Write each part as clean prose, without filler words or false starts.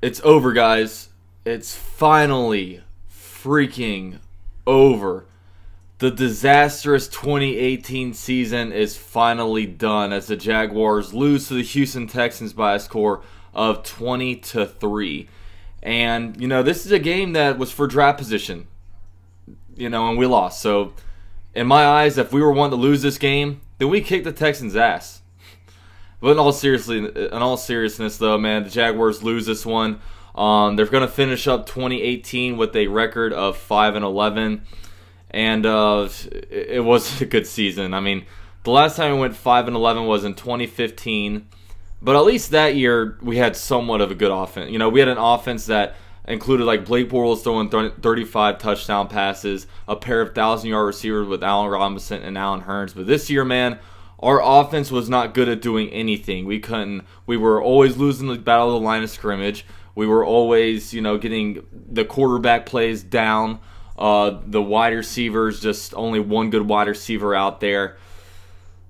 It's over, guys. It's finally freaking over. The disastrous 2018 season is finally done as the Jaguars lose to the Houston Texans by a score of 20-3. And, this is a game that was for draft position, and we lost. So, in my eyes, if we were one to lose this game, then we kicked the Texans' ass. But in all seriousness, though, man, the Jaguars lose this one. They're going to finish up 2018 with a record of 5-11, and it was a good season. I mean, the last time we went 5-11 was in 2015, but at least that year we had somewhat of a good offense. We had an offense that included like Blake Bortles throwing 35 touchdown passes, a pair of 1,000-yard receivers with Allen Robinson and Allen Hurns. But this year, man, our offense was not good at doing anything. We were always losing the battle of the line of scrimmage. We were always, getting the quarterback plays down. The wide receivers, just only one good wide receiver out there.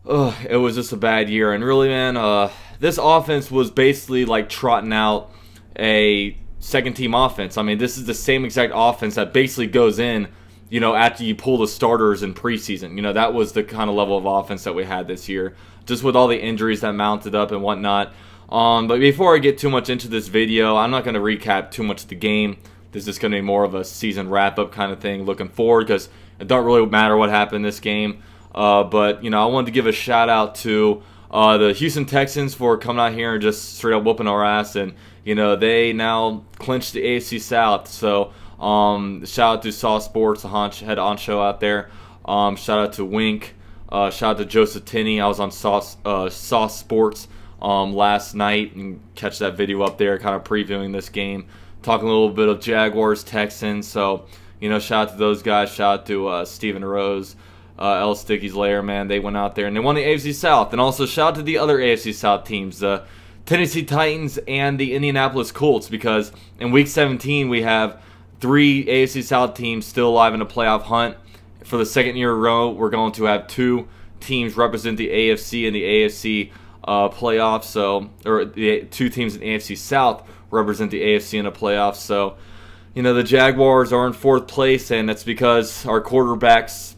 It was just a bad year. And really, man, this offense was basically like trotting out a second-team offense. I mean, this is the same exact offense that basically goes in, after you pull the starters in preseason. That was the kind of level of offense that we had this year, just with all the injuries that mounted up and whatnot. But before I get too much into this video, I'm not going to recap too much of the game. This is going to be more of a season wrap-up kind of thing looking forward, because it don't really matter what happened in this game. But, I wanted to give a shout-out to the Houston Texans for coming out here and just straight up whooping our ass. And, they now clinched the AFC South. So, shout out to Saw Sports, the head honcho out there. Shout out to Wink. Shout out to Joseph Tinney. I was on Saw Sports last night, and catch that video up there, kind of previewing this game, talking a little bit of Jaguars, Texans. So, shout out to those guys. Shout out to Steven Rose, L. Sticky's Lair, man. They went out there and they won the AFC South. And also shout out to the other AFC South teams, the Tennessee Titans and the Indianapolis Colts, because in Week 17 we have 3 AFC South teams still alive in a playoff hunt. For the second year in a row, we're going to have 2 teams represent the AFC and the AFC playoffs. Or the 2 teams in the AFC South represent the AFC in the playoffs. So, the Jaguars are in 4th place, and that's because our quarterbacks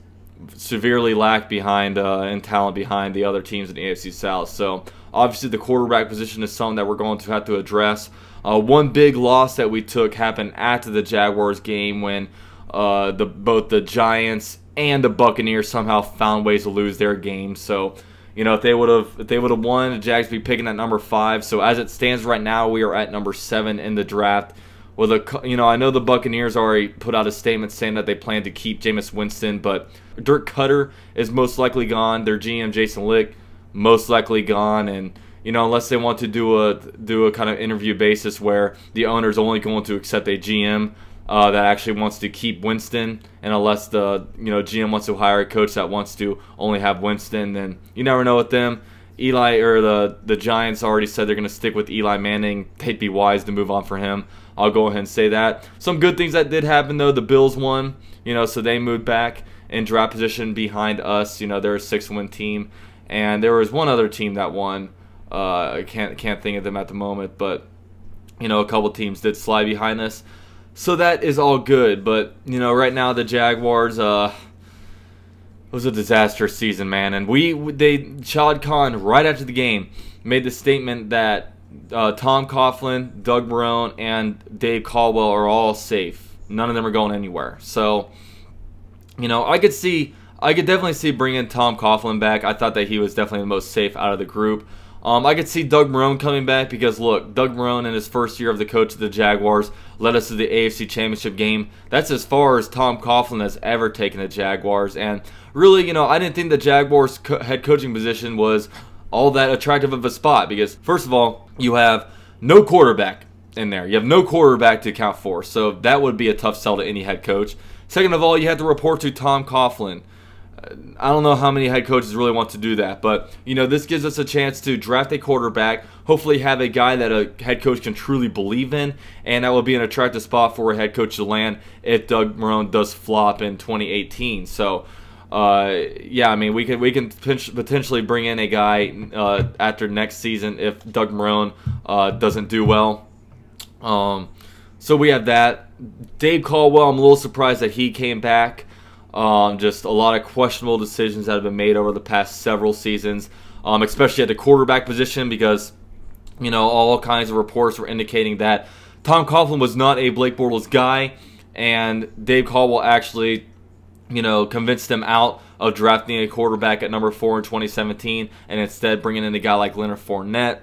severely lack behind in talent behind the other teams in the AFC South. So, obviously, the quarterback position is something that we're going to have to address. One big loss that we took happened after the Jaguars game when both the Giants and the Buccaneers somehow found ways to lose their game. So, if they would have won, the Jags would be picking at number 5. So as it stands right now, we are at number 7 in the draft. Well, I know the Buccaneers already put out a statement saying that they plan to keep Jameis Winston, but Dirk Cutter is most likely gone. Their GM Jason Lick most likely gone, and unless they want to do a kind of interview basis where the owner is only going to accept a GM that actually wants to keep Winston, and unless the GM wants to hire a coach that wants to only have Winston, then you never know with them. The Giants already said they're going to stick with Eli Manning. They'd be wise to move on for him. I'll go ahead and say that. Some good things that did happen, though. The Bills won, so they moved back in draft position behind us. They're a 6-win team, and there was one other team that won. I can't think of them at the moment, but a couple teams did slide behind us. So that is all good, but right now the Jaguars, it was a disastrous season, man. And Shad Khan right after the game made the statement that Tom Coughlin, Doug Marrone, and Dave Caldwell are all safe. None of them are going anywhere. So, I could definitely see bringing Tom Coughlin back. I thought that he was definitely the most safe out of the group. I could see Doug Marrone coming back because, look, Doug Marrone in his first year of the coach of the Jaguars led us to the AFC Championship game. That's as far as Tom Coughlin has ever taken the Jaguars. And really, I didn't think the Jaguars head coaching position was all that attractive of a spot because, first of all, you have no quarterback in there. You have no quarterback to account for, so that would be a tough sell to any head coach. Second of all, you have to report to Tom Coughlin. I don't know how many head coaches really want to do that, but this gives us a chance to draft a quarterback, hopefully have a guy that a head coach can truly believe in, and that will be an attractive spot for a head coach to land if Doug Marrone does flop in 2018. So, yeah, I mean, we can potentially bring in a guy after next season if Doug Marrone doesn't do well. So we have that. Dave Caldwell, I'm a little surprised that he came back. Just a lot of questionable decisions that have been made over the past several seasons, especially at the quarterback position, because all kinds of reports were indicating that Tom Coughlin was not a Blake Bortles guy, and Dave Caldwell actually convinced him out of drafting a quarterback at number 4 in 2017 and instead bringing in a guy like Leonard Fournette.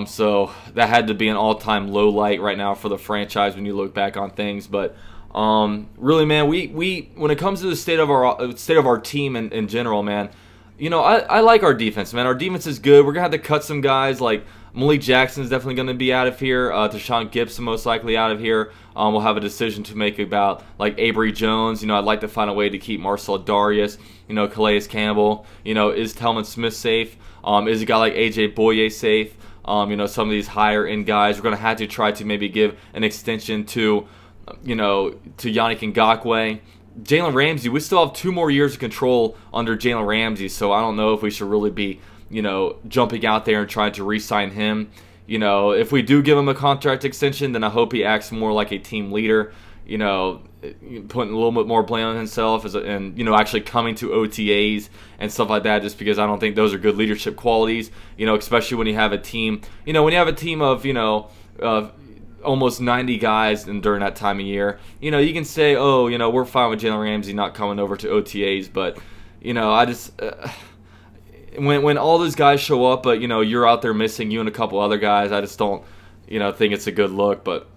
So that had to be an all-time low light right now for the franchise when you look back on things. But really, man, we when it comes to the state of our team in general, man, I like our defense, man. Our defense is good. We're gonna have to cut some guys like Malik Jackson is definitely going to be out of here. Deshaun Gibson most likely out of here. We'll have a decision to make about like Avery Jones. I'd like to find a way to keep Marcel Darius. Calais Campbell. Is Telman Smith safe? Is a guy like AJ Boye safe? Some of these higher end guys. We're going to have to try to maybe give an extension to Yannick Ngakoue. Jalen Ramsey, we still have 2 more years of control under Jalen Ramsey, so I don't know if we should really be jumping out there and trying to re-sign him. If we do give him a contract extension, then I hope he acts more like a team leader, putting a little bit more blame on himself and actually coming to OTAs and stuff like that, just because I don't think those are good leadership qualities, especially when you have a team, of almost 90 guys and during that time of year. You can say, oh, we're fine with Jalen Ramsey not coming over to OTAs, but, I just... When all those guys show up, but you're out there missing, you and a couple other guys, I just don't think it's a good look. But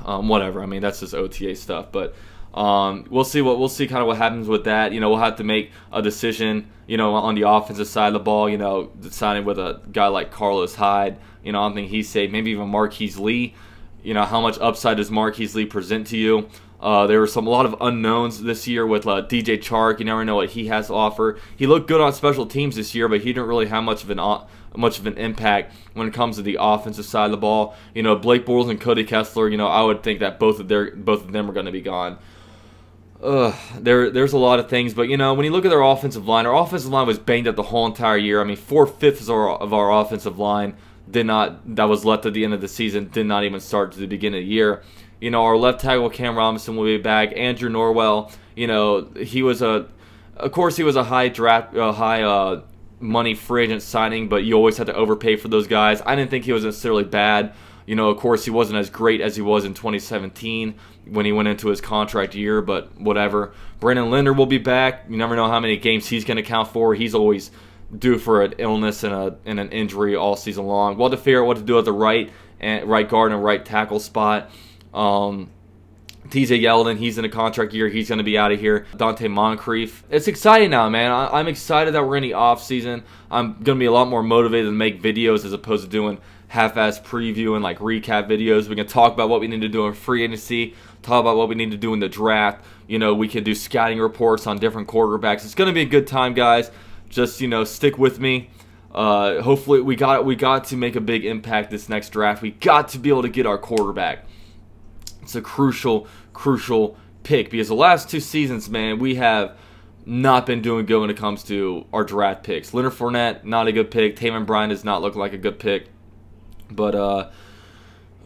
whatever. I mean, that's just OTA stuff. But we'll see kind of what happens with that. We'll have to make a decision on the offensive side of the ball. Deciding with a guy like Carlos Hyde. I don't think he's safe. Maybe even Marquise Lee. How much upside does Marquise Lee present to you? There were a lot of unknowns this year with DJ Chark. You never know what he has to offer. He looked good on special teams this year, but he didn't really have much of an impact when it comes to the offensive side of the ball. Blake Bortles and Cody Kessler. I would think that both of them are going to be gone. There's a lot of things, but when you look at our offensive line was banged up the whole entire year. I mean, 4/5 of our offensive line that was left at the end of the season did not even start to the beginning of the year. Our left tackle Cam Robinson will be back. Andrew Norwell, he was a high money free agent signing, but you always had to overpay for those guys. I didn't think he was necessarily bad. Of course, he wasn't as great as he was in 2017 when he went into his contract year, but whatever. Brandon Linder will be back. You never know how many games he's going to count for. He's always due for an illness and an injury all season long. We'll have to figure out what to do at the right guard and right tackle spot. TJ Yeldon, he's in a contract year. He's going to be out of here. Dante Moncrief. It's exciting now, man. I'm excited that we're in the off season. I'm going to be a lot more motivated to make videos as opposed to doing half-ass preview and like recap videos. We can talk about what we need to do in free agency, talk about what we need to do in the draft. We can do scouting reports on different quarterbacks. It's going to be a good time, guys. Just, stick with me. Hopefully we got to make a big impact this next draft. We got to be able to get our quarterback. It's a crucial pick because the last 2 seasons, man, we have not been doing good when it comes to our draft picks. Leonard Fournette, not a good pick. Taven Bryan does not look like a good pick. But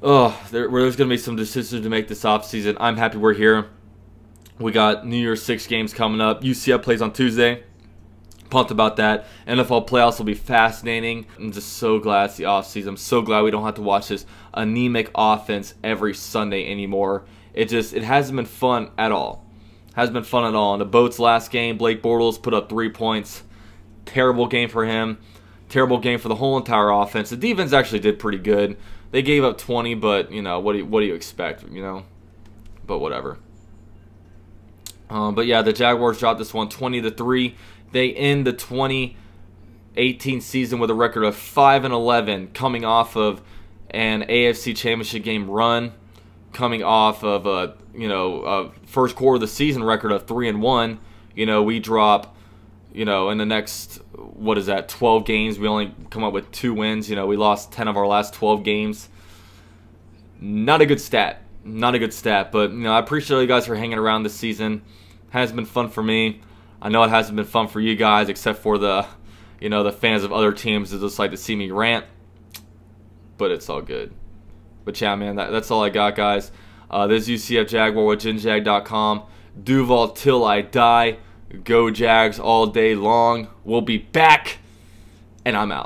there's going to be some decisions to make this offseason. I'm happy we're here. We got New Year's 6 games coming up. UCF plays on Tuesday. Pumped about that. NFL playoffs will be fascinating. I'm just so glad it's the offseason. I'm so glad we don't have to watch this anemic offense every Sunday anymore. It hasn't been fun at all. Hasn't been fun at all. In the Boats last game, Blake Bortles put up 3 points. Terrible game for him. Terrible game for the whole entire offense. The defense actually did pretty good. They gave up 20, but what do you expect? But whatever. But yeah, the Jaguars dropped this one 20-3. They end the 2018 season with a record of 5-11, coming off of an AFC Championship game run, coming off of a first quarter of the season record of 3-1. We drop, in the next 12 games, we only come up with 2 wins. We lost 10 of our last 12 games. Not a good stat. But I appreciate you guys for hanging around this season. Has been fun for me. I know it hasn't been fun for you guys, except for the fans of other teams that just like to see me rant. But it's all good. But yeah, man, that's all I got, guys. This is UCF Jaguar with GenJag.com. Duval till I die. Go Jags all day long. We'll be back, and I'm out.